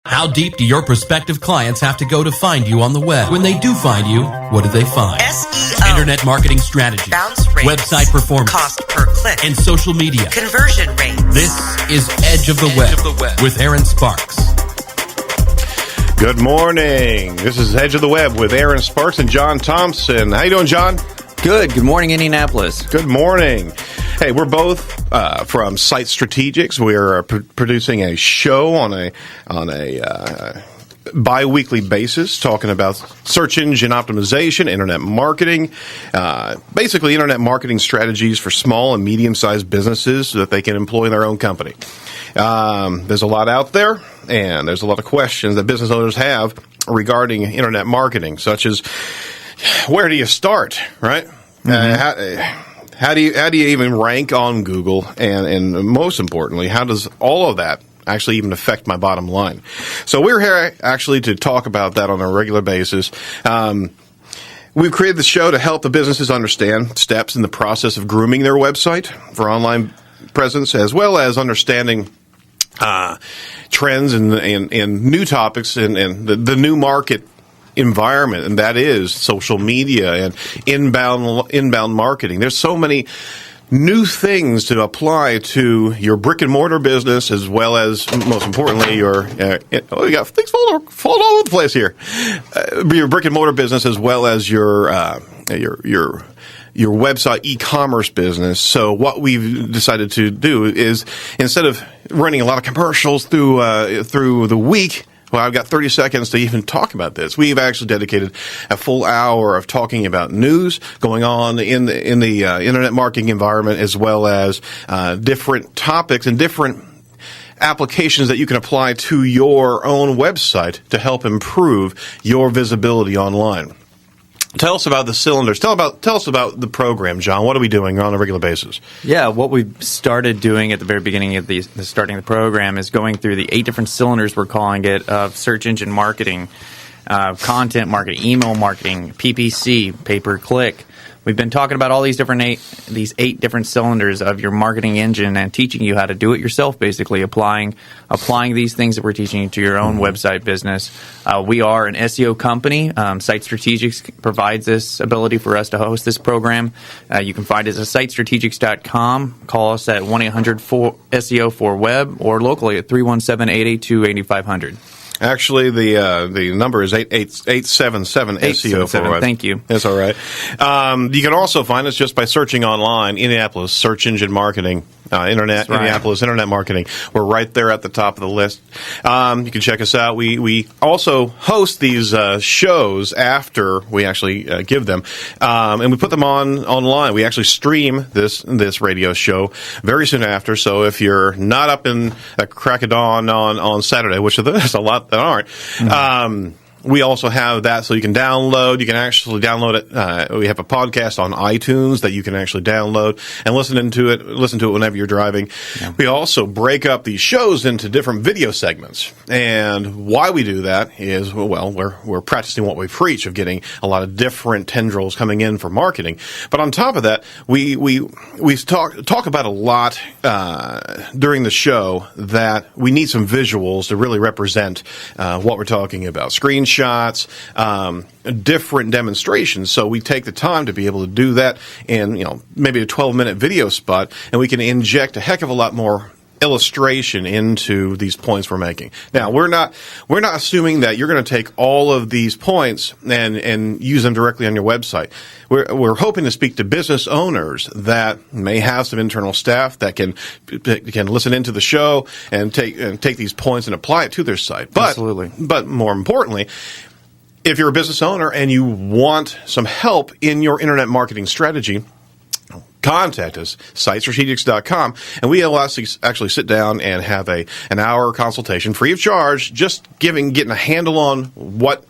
How deep do your prospective clients have to go to find you on the web? When they do find you, what do they find? SEO. Internet marketing strategy. Bounce rates. Website performance. Cost per click. And social media. Conversion rates. This is Edge of the Web with Aaron Sparks. Good morning. This is Edge of the Web with Aaron Sparks and John Thompson. How you doing, John? Good. Good morning, Indianapolis. Good morning. Hey, we're both from Site Strategics. We're producing a show on a bi-weekly basis talking about search engine optimization, internet marketing, basically internet marketing strategies for small and medium-sized businesses so that they can employ in their own company. There's a lot out there, and there's a lot of questions that business owners have regarding internet marketing, such as where do you start, right? How do you even rank on Google, and most importantly, how does all of that actually even affect my bottom line? So we're here actually to talk about that on a regular basis. We've created the show to help the businesses understand steps in the process of grooming their website for online presence, as well as understanding trends and new topics and the new market environment, and that is social media and inbound marketing. There's so many new things to apply to your brick and mortar business, as well as, most importantly, your you got things fall all over the place here. Your brick and mortar business, as well as your website e-commerce business. So what we've decided to do is, instead of running a lot of commercials through the week, well, I've got 30 seconds to even talk about this. We've actually dedicated a full hour of talking about news going on in the internet marketing environment, as well as different topics and different applications that you can apply to your own website to help improve your visibility online. Tell us about the cylinders. Tell us about the program, John. What are we doing on a regular basis? Yeah, what we started doing at the very beginning of the starting the program is going through the 8 different cylinders, we're calling it, of search engine marketing, content marketing, email marketing, PPC, pay-per-click. We've been talking about all these 8 different cylinders of your marketing engine and teaching you how to do it yourself, basically applying these things that we're teaching you to your own website business. We are an SEO company. Site Strategics provides this ability for us to host this program. You can find us at sitestrategics.com. Call us at 1-800-SEO4-WEB or locally at 317-882-8500. Actually, the number is 877 SEO4. Thank you. That's all right. You can also find us just by searching online, Indianapolis Search Engine Marketing, Indianapolis Internet Marketing. We're right there at the top of the list. You can check us out. We also host these shows after we actually give them, and we put them online. We actually stream this radio show very soon after. So if you're not up in a crack of dawn on Saturday, which there's a lot that aren't, we also have that, so you can download. You can actually download it. We have a podcast on iTunes that you can actually download and listen to it whenever you're driving. Yeah. We also break up these shows into different video segments, and why we do that is, well, we're practicing what we preach of getting a lot of different tendrils coming in for marketing. But on top of that, we talk about a lot during the show that we need some visuals to really represent what we're talking about. Screenshots, different demonstrations. So we take the time to be able to do that in, maybe a 12-minute video spot, and we can inject a heck of a lot more illustration into these points we're making. Now, we're not assuming that you're going to take all of these points and use them directly on your website. We're hoping to speak to business owners that may have some internal staff that can listen into the show and take these points and apply it to their site. Absolutely. But more importantly, if you're a business owner and you want some help in your internet marketing strategy, contact us, sitestrategics.com, and we allow us to actually sit down and have an hour consultation free of charge, just getting a handle on what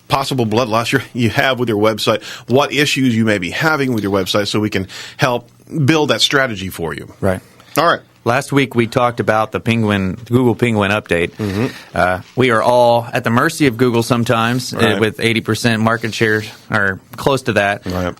possible blood loss you have with your website, what issues you may be having with your website, so we can help build that strategy for you. Right. All right. Last week we talked about the Google Penguin update. Mm-hmm. We are all at the mercy of Google sometimes, right, with 80% market share or close to that. Right.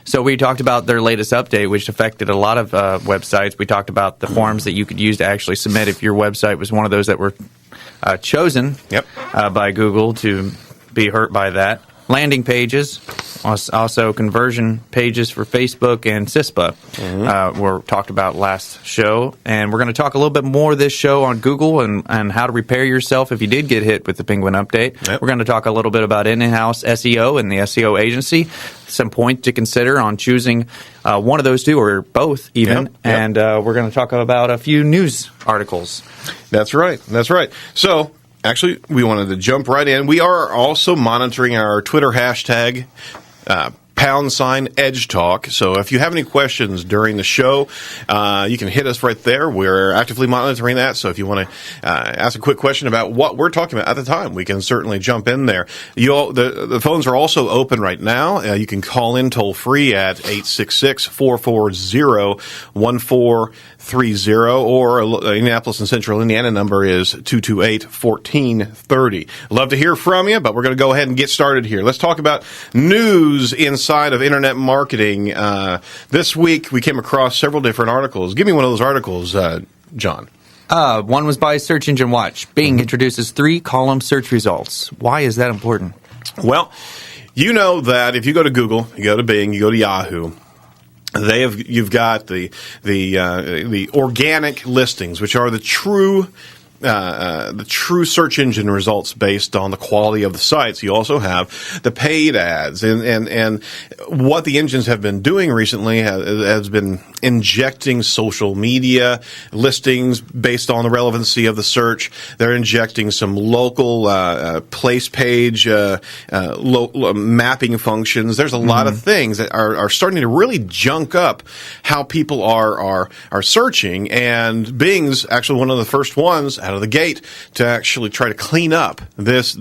So we talked about their latest update, which affected a lot of websites. We talked about the forms that you could use to actually submit if your website was one of those that were chosen Yep. by Google to be hurt by that. Landing pages, also conversion pages for Facebook and CISPA were talked about last show. And we're going to talk a little bit more this show on Google and how to repair yourself if you did get hit with the Penguin update. Yep. We're going to talk a little bit about in-house SEO and the SEO agency, some point to consider on choosing one of those two or both even. Yep. And we're going to talk about a few news articles. That's right. That's right. So, actually, we wanted to jump right in. We are also monitoring our Twitter hashtag, #EdgeTalk. So if you have any questions during the show, you can hit us right there. We're actively monitoring that. So if you want to ask a quick question about what we're talking about at the time, we can certainly jump in there. The phones are also open right now. You can call in toll free at 866-440-1430, or Indianapolis and Central Indiana number is 228-1430. Love to hear from you, but we're going to go ahead and get started here. Let's talk about news inside of internet marketing. This week we came across several different articles. Give me one of those articles, John. One was by Search Engine Watch. Bing introduces 3-column search results. Why is that important? Well, you know that if you go to Google, you go to Bing, you go to Yahoo, you've got the organic listings, which are the true search engine results based on the quality of the sites. You also have the paid ads, and what the engines have been doing recently has been injecting social media listings based on the relevancy of the search. They're injecting some local place page mapping functions. There's a lot of things that are starting to really junk up how people are searching, and Bing's actually one of the first ones out of the gate to actually try to clean up this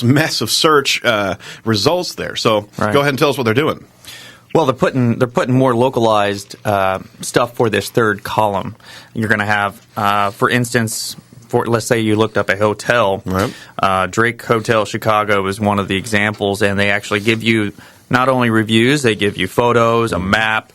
mess of search results there. So Right. Go ahead and tell us what they're doing. Well, they're putting more localized stuff for this third column. You're going to have, for instance, let's say you looked up a hotel. Right. Drake Hotel Chicago is one of the examples, and they actually give you not only reviews, they give you photos, a map,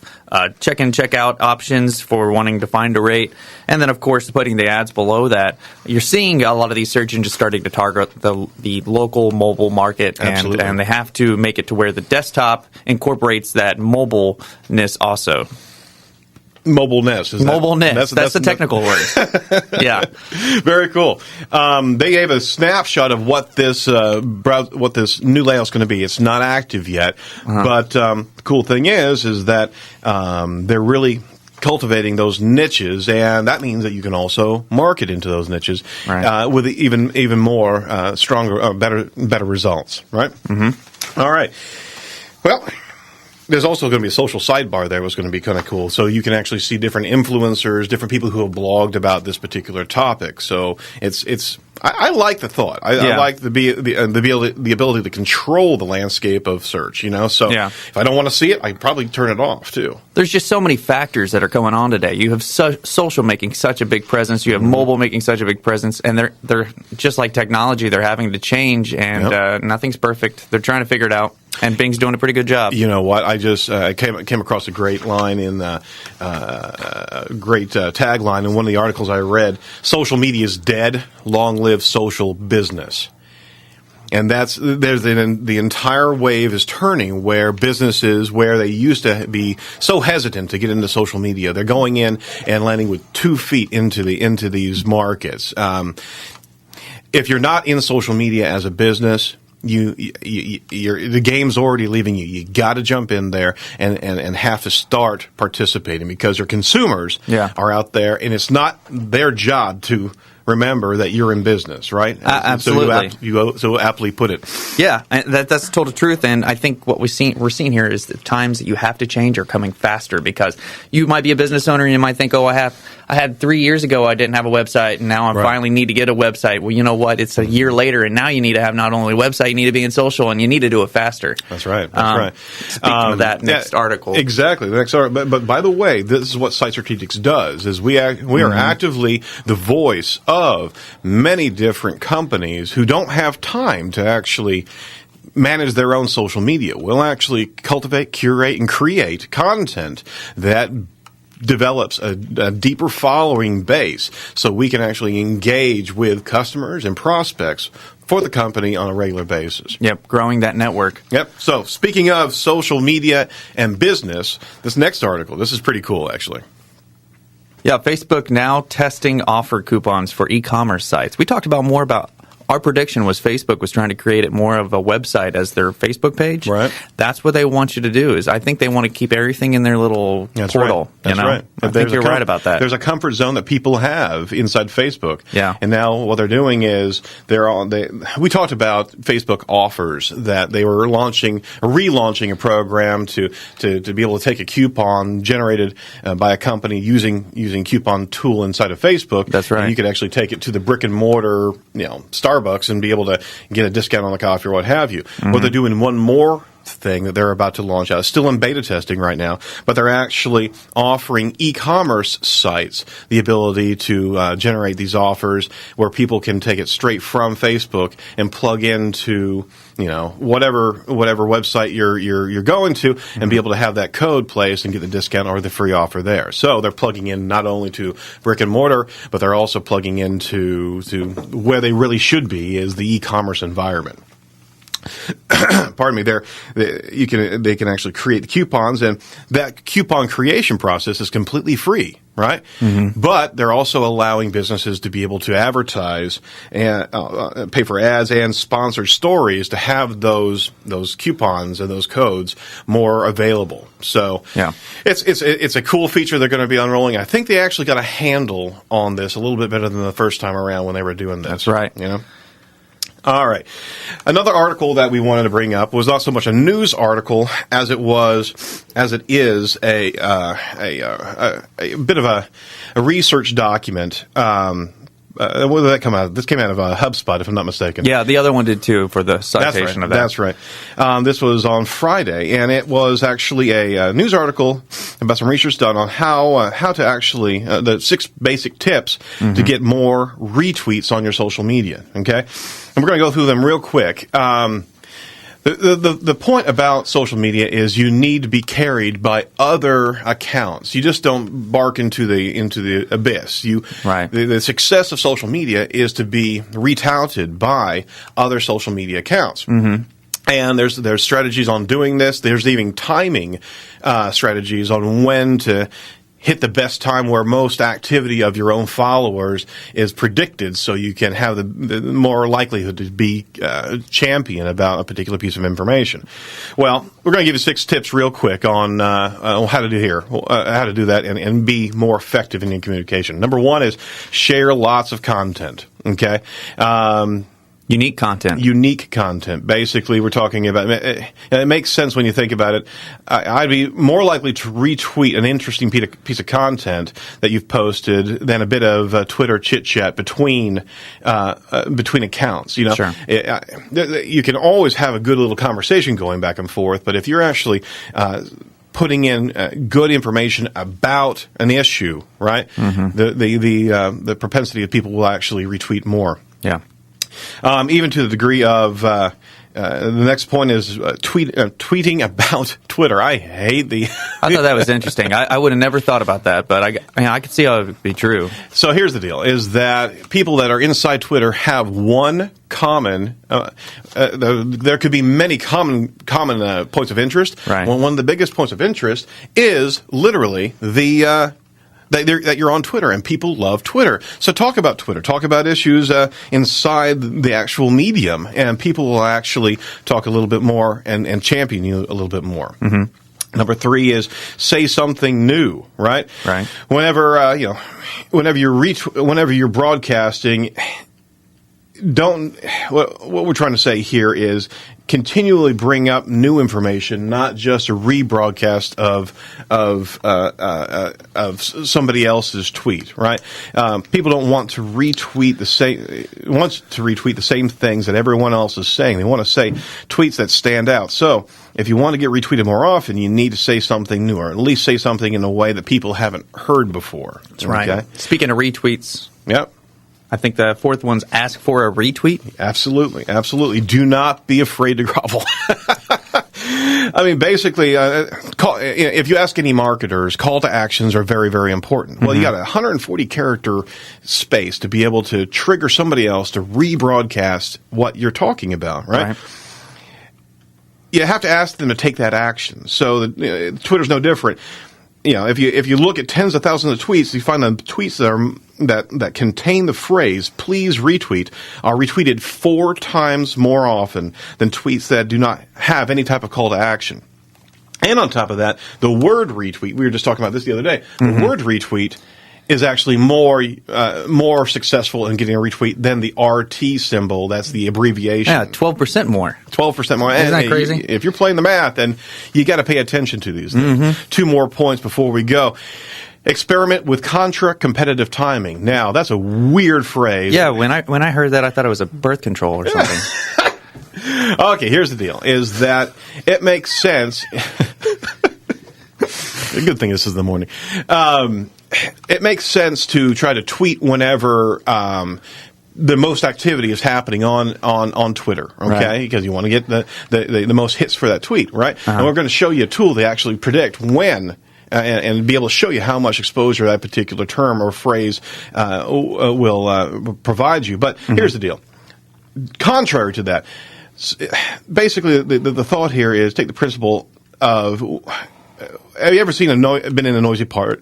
check-in, check-out options for wanting to find a rate, and then, of course, putting the ads below that. You're seeing a lot of these search engines starting to target the local mobile market, and they have to make it to where the desktop incorporates that mobileness also. Mobileness. Mobileness. That's the technical word. Yeah. Very cool. They gave a snapshot of what this new layout's going to be. It's not active yet, but the cool thing is that they're really cultivating those niches, and that means that you can also market into those niches with even more stronger, better results. Right. Mm-hmm. All right. Well, there's also going to be a social sidebar there, was going to be kind of cool. So you can actually see different influencers, different people who have blogged about this particular topic. So I like the thought. I like the ability to control the landscape of search. So if I don't want to see it, I probably turn it off too. There's just so many factors that are going on today. You have social making such a big presence. You have mobile making such a big presence, and they're just like technology. They're having to change, and nothing's perfect. They're trying to figure it out. And Bing's doing a pretty good job. You know what? I just came across a great line in great tagline in one of the articles I read. Social media is dead. Long live social business. And the entire wave is turning where businesses, where they used to be so hesitant to get into social media, they're going in and landing with 2 feet into these markets. If you're not in social media as a business, the game's already leaving you. You got to jump in there and have to start participating, because your consumers are out there, and it's not their job to remember that you're in business, right? Absolutely. So you so aptly put it. Yeah, that's the total truth. And I think what we're seeing here is the times that you have to change are coming faster, because you might be a business owner and you might think, I had 3 years ago I didn't have a website, and now I finally need to get a website. Well, you know what? It's a year later, and now you need to have not only a website, you need to be in social, and you need to do it faster. That's right. That's right. Speaking of that next article. Exactly. The next article. But by the way, this is what Site Strategics does, is we are actively the voice of many different companies who don't have time to actually manage their own social media. We'll actually cultivate, curate, and create content that develops a deeper following base so we can actually engage with customers and prospects for the company on a regular basis. Yep, growing that network. Yep. So speaking of social media and business, this next article, this is pretty cool, actually. Yeah, Facebook now testing offer coupons for e-commerce sites. We talked about more about our prediction was Facebook was trying to create it more of a website as their Facebook page. Right. That's what they want you to do. Is I think they want to keep everything in their little portal. Right. That's right. I think you're right about that. There's a comfort zone that people have inside Facebook. Yeah. And now what they're doing is we talked about Facebook offers that they were relaunching a program to be able to take a coupon generated by a company using coupon tool inside of Facebook. That's right. And you could actually take it to the brick and mortar, Starbucks and be able to get a discount on the coffee or what have you. Mm-hmm. Well, they're doing one more thing that they're about to launch out. It's still in beta testing right now, but they're actually offering e-commerce sites the ability to generate these offers where people can take it straight from Facebook and plug into whatever website you're going to and be able to have that code placed and get the discount or the free offer there. So they're plugging in not only to brick and mortar, but they're also plugging into where they really should be is the e-commerce environment. Pardon me. They can actually create the coupons, and that coupon creation process is completely free, right? Mm-hmm. But they're also allowing businesses to be able to advertise and pay for ads and sponsor stories to have those coupons and those codes more available. So yeah, it's a cool feature they're going to be unrolling. I think they actually got a handle on this a little bit better than the first time around when they were doing this. That's right. All right. Another article that we wanted to bring up was not so much a news article as it is a bit of a research document. Where did that come out of? This came out of HubSpot, if I'm not mistaken. Yeah, the other one did too for the citation of that. That's right. This was on Friday, and it was actually a news article about some research done on how to actually the 6 basic tips to get more retweets on your social media. Okay, and we're going to go through them real quick. The point about social media is you need to be carried by other accounts. You just don't bark into the abyss. Right. The success of social media is to be retouted by other social media accounts. Mm-hmm. And there's strategies on doing this. There's even timing strategies on when to hit the best time where most activity of your own followers is predicted, so you can have the more likelihood to be champion about a particular piece of information. Well, we're going to give you 6 tips real quick on how to do that and be more effective in your communication. Number 1 is share lots of content. Okay. Unique content. Basically, we're talking about, and it makes sense when you think about it. I'd be more likely to retweet an interesting piece of content that you've posted than a bit of Twitter chit-chat between accounts. Sure. You can always have a good little conversation going back and forth, but if you're actually putting in good information about an issue, right? Mm-hmm. The propensity of people will actually retweet more. Yeah. Even to the degree of the next point is tweeting about Twitter. I hate the. I thought that was interesting. I would have never thought about that, but I could see how it would be true. So here's the deal: is that people that are inside Twitter have one common. There could be many common points of interest. Right. One of the biggest points of interest is literally the. That you're on Twitter, and people love Twitter. So talk about Twitter. Talk about issues inside the actual medium, and people will actually talk a little bit more and champion you a little bit more. Mm-hmm. Number 3 is say something new. Right. Right. Whenever you're broadcasting. What we're trying to say here is continually bring up new information, not just a rebroadcast of somebody else's tweet, right? People don't want to retweet the same things that everyone else is saying. They want to say tweets that stand out. So if you want to get retweeted more often, you need to say something new, or at least say something in a way that people haven't heard before. That's right. Okay? Speaking of retweets. Yep. I think the 4th one's ask for a retweet. Absolutely. Do not be afraid to grovel. I mean, basically, if you ask any marketers, call to actions are very, very important. Well, you got a 140 character space to be able to trigger somebody else to rebroadcast what you're talking about, right? You have to ask them to take that action. So Twitter's no different. If you look at tens of thousands of tweets, you find the tweets that contain the phrase "please retweet" are retweeted 4 times more often than tweets that do not have any type of call to action. And on top of that, the word retweet, we were just talking about this the other day, the word retweet is actually more successful in getting a retweet than the RT symbol. That's the abbreviation. Yeah, 12% more. 12% more. Isn't that crazy? If you're playing the math, then you got to pay attention to these things. 2 more points before we go. Experiment with contra-competitive timing. Now, that's a weird phrase. Yeah, when I heard that, I thought it was a birth control or something. Okay, here's the deal, is that it makes sense. The good thing this is the morning. It makes sense to try to tweet whenever the most activity is happening on Twitter, okay? Because you want to get the most hits for that tweet, right? And we're going to show you a tool to actually predict when and be able to show you how much exposure that particular term or phrase will provide you. But here's the deal. Contrary to that, basically the thought here is take the principle of... Have you ever been in a noisy party,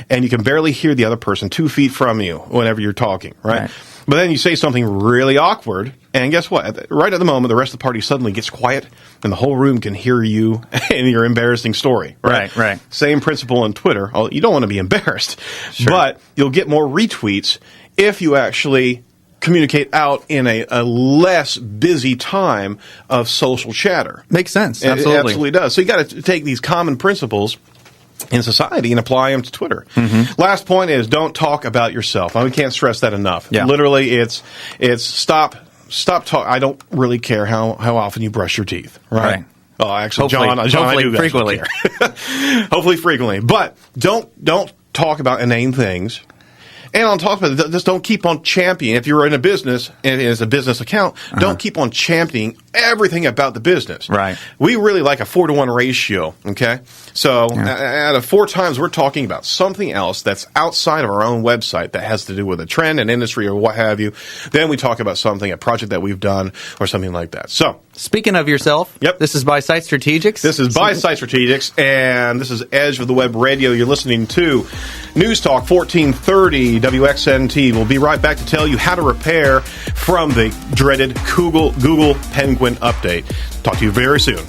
and you can barely hear the other person 2 feet from you whenever you're talking, right? But then you say something really awkward, and guess what? Right at the moment, the rest of the party suddenly gets quiet, and the whole room can hear you and your embarrassing story, right? Right. Same principle on Twitter. You don't want to be embarrassed, but you'll get more retweets if you actually communicate out in a less busy time of social chatter. Makes sense. Absolutely. It absolutely does. So you got to take these common principles in society and apply them to Twitter. Last point is don't talk about yourself. We can't stress that enough. Yeah. Literally, it's stop talk. I don't really care how often you brush your teeth, right? Oh, actually, John, I do frequently. Care. Hopefully frequently. But don't talk about inane things. And on top of it, just don't keep on championing. If you're in a business and it's a business account, don't keep on championing everything about the business. Right. We really like a 4-to-1 ratio. Okay. So out of 4 times, we're talking about something else that's outside of our own website that has to do with a trend, an industry, or what have you. Then we talk about something, a project that we've done, or something like that. So. Speaking of yourself, this is by Site Strategics. This is by Site Strategics, and this is Edge of the Web Radio. You're listening to News Talk 1430 WXNT. We'll be right back to tell you how to repair from the dreaded Google Penguin update. Talk to you very soon.